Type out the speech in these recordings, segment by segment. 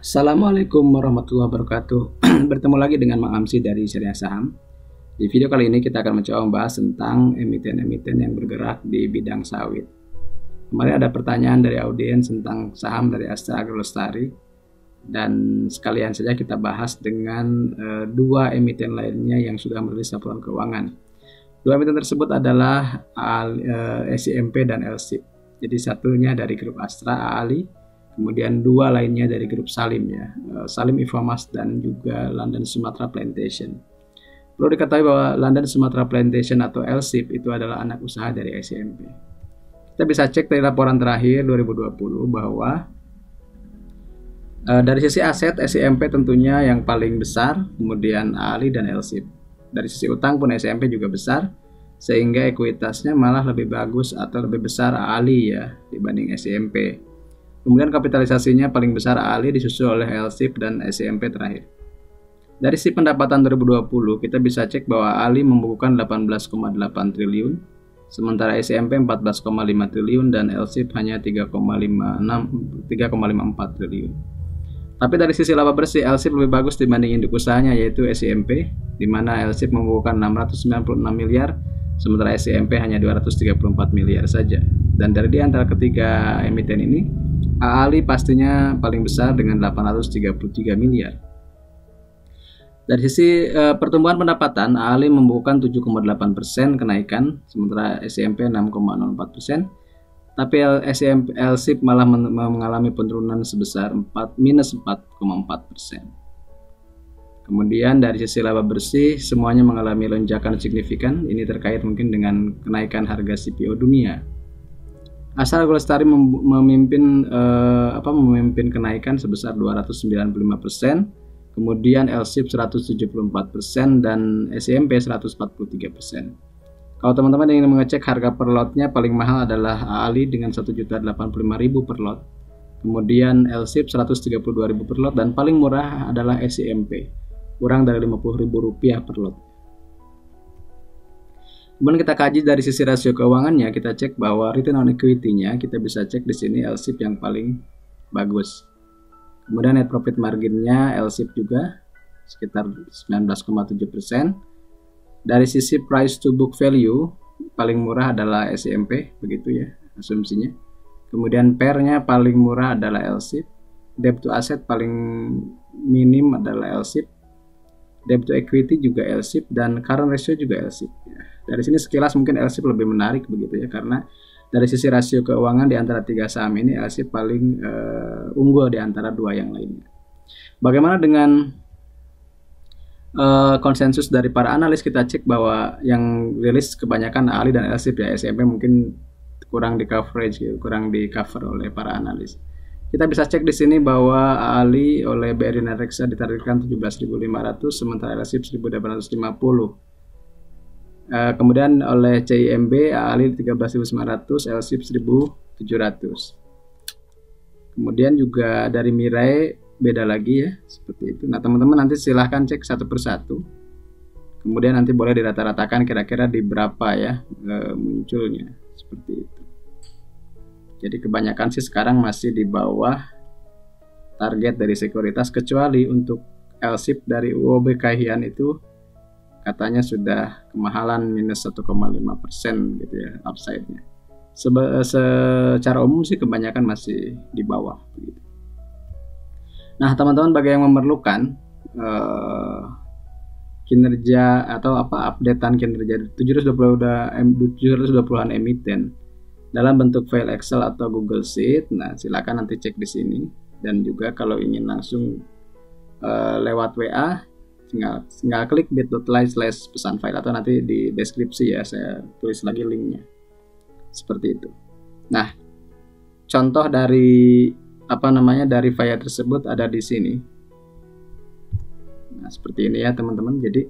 Assalamualaikum warahmatullahi wabarakatuh. Bertemu lagi dengan Mang Amsi dari Syariah Saham. Di video kali ini kita akan mencoba membahas tentang emiten-emiten yang bergerak di bidang sawit. Kemarin ada pertanyaan dari audiens tentang saham dari Astra Agrolestari, dan sekalian saja kita bahas dengan dua emiten lainnya yang sudah merilis laporan keuangan. Dua emiten tersebut adalah SIMP dan LSIP. Jadi satunya dari grup Astra Ali, kemudian dua lainnya dari grup Salim ya, Salim Infomas dan juga London Sumatra Plantation. Perlu diketahui bahwa London Sumatra Plantation atau LSIP itu adalah anak usaha dari SIMP. Kita bisa cek dari laporan terakhir 2020 bahwa dari sisi aset SIMP tentunya yang paling besar, kemudian Ali dan LSIP. Dari sisi utang pun SIMP juga besar, sehingga ekuitasnya malah lebih bagus atau lebih besar Ali ya dibanding SIMP. Kemudian kapitalisasinya paling besar Ali, disusul oleh LSIP dan SIMP terakhir. Dari sisi pendapatan 2020 kita bisa cek bahwa Ali membukukan 18,8 triliun, sementara SIMP 14,5 triliun dan LSIP hanya 3,54 triliun. Tapi dari sisi laba bersih, LSIP lebih bagus dibanding induk usahanya yaitu SIMP, di mana LSIP membukukan 696 miliar, sementara SIMP hanya 234 miliar saja. Dan dari di antara ketiga emiten ini, Ali pastinya paling besar dengan 833 miliar. Dari sisi pertumbuhan pendapatan, Ali membukukan 7,8% kenaikan, sementara SIMP 6,04%. Tapi LSIP malah mengalami penurunan sebesar minus 4,4%. Kemudian dari sisi laba bersih, semuanya mengalami lonjakan signifikan. Ini terkait mungkin dengan kenaikan harga CPO dunia. Astra Agrolestari memimpin kenaikan sebesar 295%, kemudian LSIP 174% dan SIMP 143%. Kalau teman-teman ingin mengecek harga per lotnya, paling mahal adalah Ali dengan 1.085.000 per lot. Kemudian LSIP 132.000 per lot dan paling murah adalah SIMP, kurang dari Rp50.000 per lot. Kemudian kita kaji dari sisi rasio keuangannya, kita cek bahwa return on equity-nya kita bisa cek di sini LSIP yang paling bagus. Kemudian net profit margin-nya LSIP juga sekitar 19,7%. Dari sisi price to book value paling murah adalah SIMP, begitu ya asumsinya. Kemudian PER-nya paling murah adalah LSIP. Debt to asset paling minim adalah LSIP. Debt to equity juga LSIP dan current ratio juga LSIP. Dari sini sekilas mungkin LSIP lebih menarik begitu ya, karena dari sisi rasio keuangan di antara tiga saham ini LSIP paling unggul di antara dua yang lainnya. Bagaimana dengan konsensus dari para analis? Kita cek bahwa yang rilis kebanyakan Ali dan LSIP ya, SIMP mungkin kurang di coverage gitu, kurang di cover oleh para analis. Kita bisa cek di sini bahwa Ali oleh BRI Reksa ditargetkan 17.500, sementara LSIP 1.850. Kemudian oleh CIMB Ali 13.900, LSIP 1.700. Kemudian juga dari Mirai beda lagi ya, seperti itu. Nah teman-teman nanti silahkan cek satu persatu, kemudian nanti boleh dirata-ratakan kira-kira di berapa ya munculnya, seperti itu. Jadi kebanyakan sih sekarang masih di bawah target dari sekuritas, kecuali untuk LSIP dari UOB Kaihian itu katanya sudah kemahalan minus 1,5% gitu ya upside-nya. Secara umum sih kebanyakan masih di bawah begitu. Nah teman-teman, bagi yang memerlukan kinerja atau updatean kinerja 720-an emiten dalam bentuk file Excel atau Google Sheet, nah silakan nanti cek di sini. Dan juga kalau ingin langsung lewat WA, tinggal klik bit.ly/pesan file, atau nanti di deskripsi ya saya tulis lagi linknya, seperti itu. Nah contoh dari dari file tersebut ada di sini. Nah, seperti ini ya teman-teman. Jadi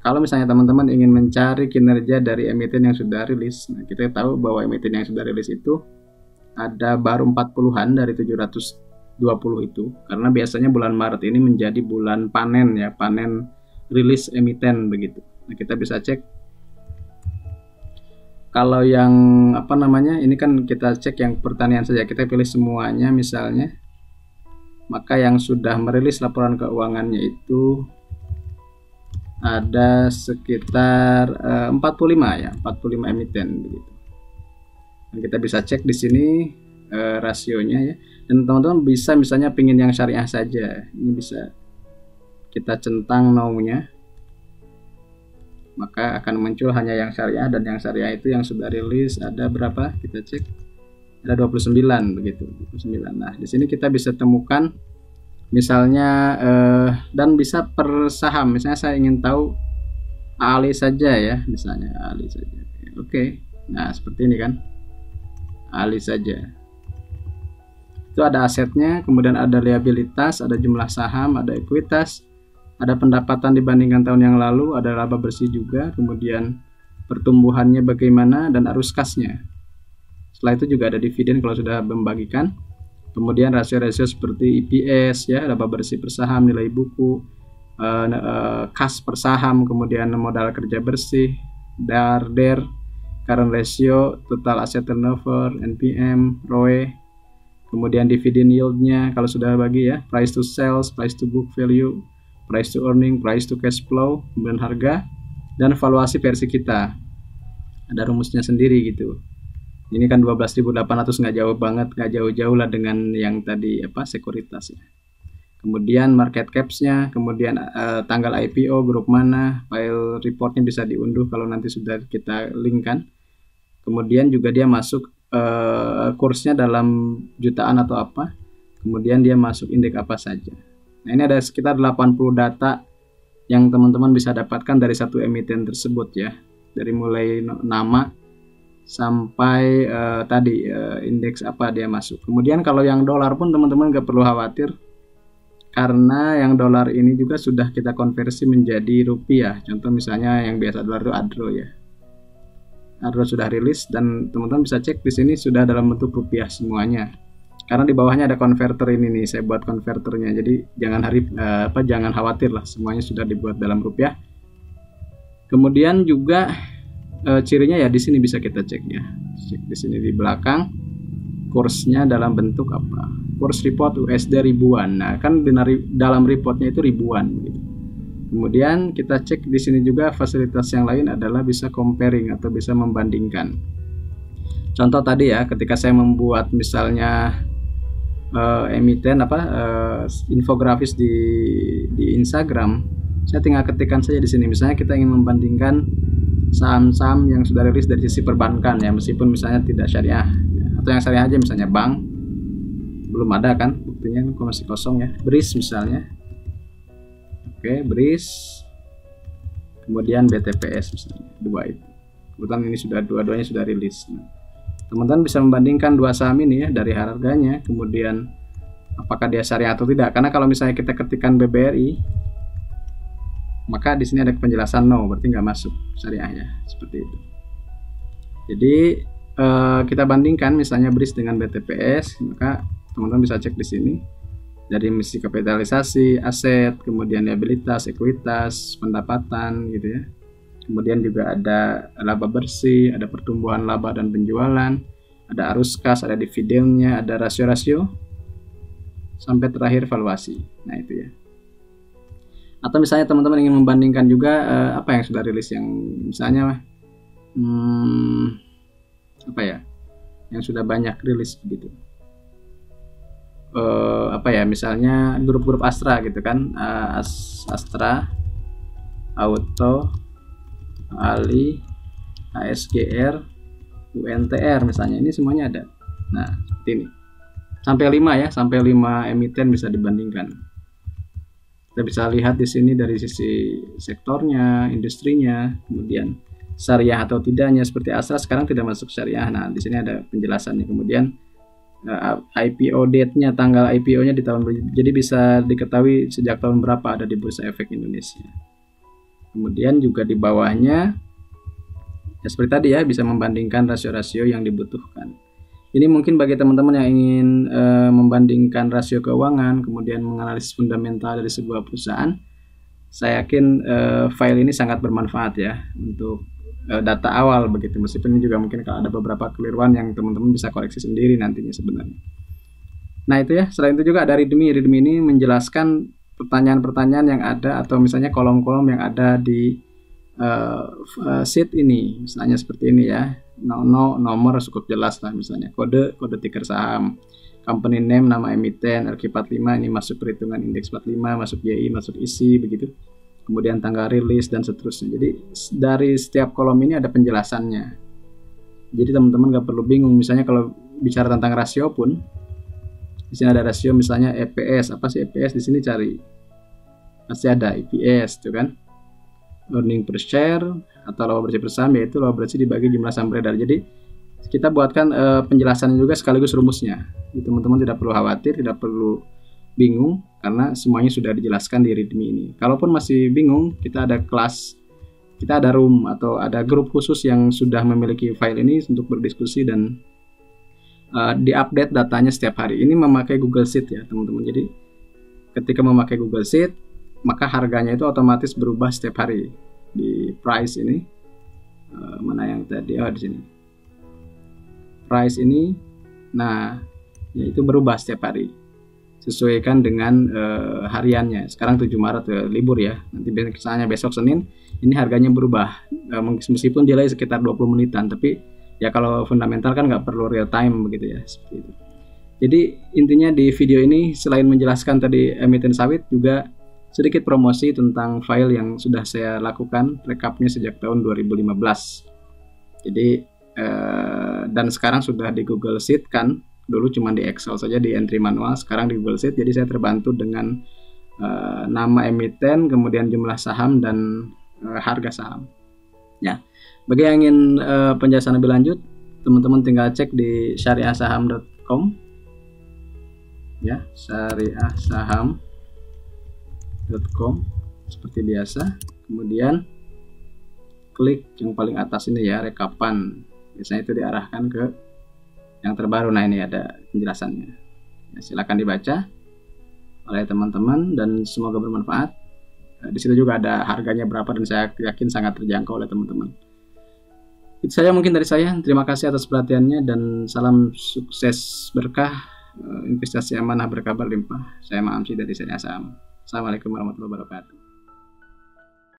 kalau misalnya teman-teman ingin mencari kinerja dari emiten yang sudah rilis, nah kita tahu bahwa emiten yang sudah rilis itu ada baru 40-an dari 720 itu, karena biasanya bulan Maret ini menjadi bulan panen ya, panen rilis emiten begitu. Nah, kita bisa cek. Kalau yang ini kan kita cek yang pertanian saja, kita pilih semuanya misalnya. maka yang sudah merilis laporan keuangannya itu ada sekitar 45 ya, 45 emiten begitu. Dan kita bisa cek di sini rasionya ya. Dan teman-teman bisa misalnya pingin yang syariah saja, ini bisa kita centang no-nya, maka akan muncul hanya yang syariah, dan yang syariah itu yang sudah rilis ada berapa? Kita cek ada 29 begitu, 29. Nah, di sini kita bisa temukan misalnya dan bisa per saham. Misalnya saya ingin tahu Ali saja ya, misalnya Ali saja. Oke. Nah, seperti ini kan. Ali saja. Itu ada asetnya, kemudian ada liabilitas, ada jumlah saham, ada ekuitas, ada pendapatan dibandingkan tahun yang lalu, ada laba bersih juga, kemudian pertumbuhannya bagaimana, dan arus kasnya. Setelah itu juga ada dividen kalau sudah membagikan. Kemudian rasio-rasio seperti EPS ya, laba bersih per saham, nilai buku, kas per saham, kemudian modal kerja bersih, DAR, current ratio, total asset turnover, NPM, ROE, kemudian dividend yieldnya kalau sudah bagi ya, price to sales, price to book value, price to earning, price to cash flow, kemudian harga, dan valuasi versi kita. Ada rumusnya sendiri gitu. Ini kan 12.800, nggak jauh banget, nggak jauh-jauh lah dengan yang tadi sekuritas ya. Kemudian market caps-nya, kemudian tanggal IPO, grup mana, file reportnya bisa diunduh kalau nanti sudah kita linkkan. Kemudian juga dia masuk kursnya dalam jutaan atau apa, kemudian dia masuk indeks apa saja. Nah, ini ada sekitar 80 data yang teman-teman bisa dapatkan dari satu emiten tersebut ya, dari mulai nama sampai tadi indeks apa dia masuk. Kemudian kalau yang dolar pun teman-teman nggak perlu khawatir, karena yang dolar ini juga sudah kita konversi menjadi rupiah. Contoh misalnya yang biasa dolar itu ADRO ya. ADRO sudah rilis dan teman-teman bisa cek di sini sudah dalam bentuk rupiah semuanya. Karena di bawahnya ada konverter ini nih, saya buat konverternya. Jadi jangan khawatir lah, semuanya sudah dibuat dalam rupiah. Kemudian juga cirinya ya di sini bisa kita cek ya. Cek di sini di belakang kursnya dalam bentuk apa? Kurs report USD ribuan. Nah, kan dalam reportnya itu ribuan gitu. Kemudian kita cek di sini juga fasilitas yang lain adalah bisa comparing atau bisa membandingkan. Contoh tadi ya, ketika saya membuat misalnya emiten infografis di Instagram, saya tinggal ketikkan saja di sini. Misalnya kita ingin membandingkan saham-saham yang sudah rilis dari sisi perbankan ya, meskipun misalnya tidak syariah ya, atau yang syariah aja misalnya bank belum ada kan, buktinya masih kosong ya. BRIS misalnya. Oke, BRIS, kemudian BTPS misalnya, dua itu. Kebetulan ini sudah dua-duanya sudah rilis. Nah, teman-teman bisa membandingkan dua saham ini ya, dari harganya, kemudian apakah dia syariah atau tidak. Karena kalau misalnya kita ketikkan BBRI, maka di sini ada penjelasan no, berarti nggak masuk syariah ya, seperti itu. Jadi kita bandingkan misalnya BRIS dengan BTPS, maka teman-teman bisa cek di sini. Dari misi kapitalisasi, aset, kemudian liabilitas, ekuitas, pendapatan gitu ya. Kemudian juga ada laba bersih, ada pertumbuhan laba dan penjualan, ada arus kas, ada dividennya, ada rasio-rasio, sampai terakhir valuasi. Nah itu ya. Atau misalnya teman-teman ingin membandingkan juga apa yang sudah rilis, yang misalnya yang sudah banyak rilis gitu. Misalnya grup-grup Astra gitu kan, Astra, Auto, Ali, ASGR, UNTR misalnya, ini semuanya ada. Nah, seperti ini. Sampai 5 ya, sampai 5 emiten bisa dibandingkan. Kita bisa lihat di sini dari sisi sektornya, industrinya, kemudian syariah atau tidaknya. Seperti Astra sekarang tidak masuk syariah. Nah, di sini ada penjelasannya. Kemudian IPO date-nya, tanggal IPO-nya di tahun, jadi bisa diketahui sejak tahun berapa ada di Bursa Efek Indonesia. Kemudian juga di bawahnya ya seperti tadi ya, bisa membandingkan rasio-rasio yang dibutuhkan. Ini mungkin bagi teman-teman yang ingin membandingkan rasio keuangan, kemudian menganalisis fundamental dari sebuah perusahaan. Saya yakin file ini sangat bermanfaat ya untuk data awal begitu. Meskipun ini juga mungkin kalau ada beberapa keliruan yang teman-teman bisa koreksi sendiri nantinya sebenarnya. Nah itu ya, selain itu juga ada readme. Readme ini menjelaskan pertanyaan-pertanyaan yang ada atau misalnya kolom-kolom yang ada di sheet ini. Misalnya seperti ini ya, nomor cukup jelas lah, misalnya kode ticker saham, company name, nama emiten, RQ45 ini masuk perhitungan indeks 45, masuk YI, masuk isi begitu. Kemudian tanggal rilis dan seterusnya. Jadi dari setiap kolom ini ada penjelasannya. Jadi teman-teman nggak perlu bingung. Misalnya kalau bicara tentang rasio pun, di sini ada rasio misalnya EPS. Apa sih EPS? Di sini cari. Pasti ada EPS, tuh kan? Earning per share atau laba bersih per saham, yaitu laba bersih dibagi jumlah saham beredar. Jadi kita buatkan penjelasannya juga sekaligus rumusnya. Jadi, teman-teman tidak perlu khawatir, tidak perlu bingung karena semuanya sudah dijelaskan di readme ini. Kalaupun masih bingung, kita ada kelas, kita ada room atau ada grup khusus yang sudah memiliki file ini untuk berdiskusi dan diupdate datanya setiap hari. Ini memakai Google Sheet ya teman-teman. Jadi ketika memakai Google Sheet, maka harganya itu otomatis berubah setiap hari. Di price ini mana yang tadi, di sini price ini, nah yaitu berubah setiap hari sesuaikan dengan hariannya. Sekarang 7 Maret libur ya, nanti misalnya besok Senin ini harganya berubah, meskipun delay sekitar 20 menitan, tapi ya kalau fundamental kan nggak perlu real time begitu ya, seperti itu. Jadi intinya di video ini selain menjelaskan tadi emiten sawit, juga sedikit promosi tentang file yang sudah saya lakukan rekapnya sejak tahun 2015. Jadi dan sekarang sudah di Google Sheet kan, dulu cuma di Excel saja di entry manual, sekarang di Google Sheet. Jadi saya terbantu dengan nama emiten, kemudian jumlah saham dan harga saham. Ya, bagi yang ingin penjelasan lebih lanjut, teman-teman tinggal cek di syariahsaham.com ya, syariahsaham.com seperti biasa. Kemudian klik yang paling atas ini ya, rekapan. Biasanya itu diarahkan ke yang terbaru. Nah ini ada penjelasannya ya, silakan dibaca oleh teman-teman dan semoga bermanfaat. Di situ juga ada harganya berapa dan saya yakin sangat terjangkau oleh teman-teman. Itu saja mungkin dari saya. Terima kasih atas perhatiannya dan salam sukses berkah, investasi amanah berkabar limpah. Saya Maamsi dari Syariah Saham. Assalamualaikum warahmatullahi wabarakatuh.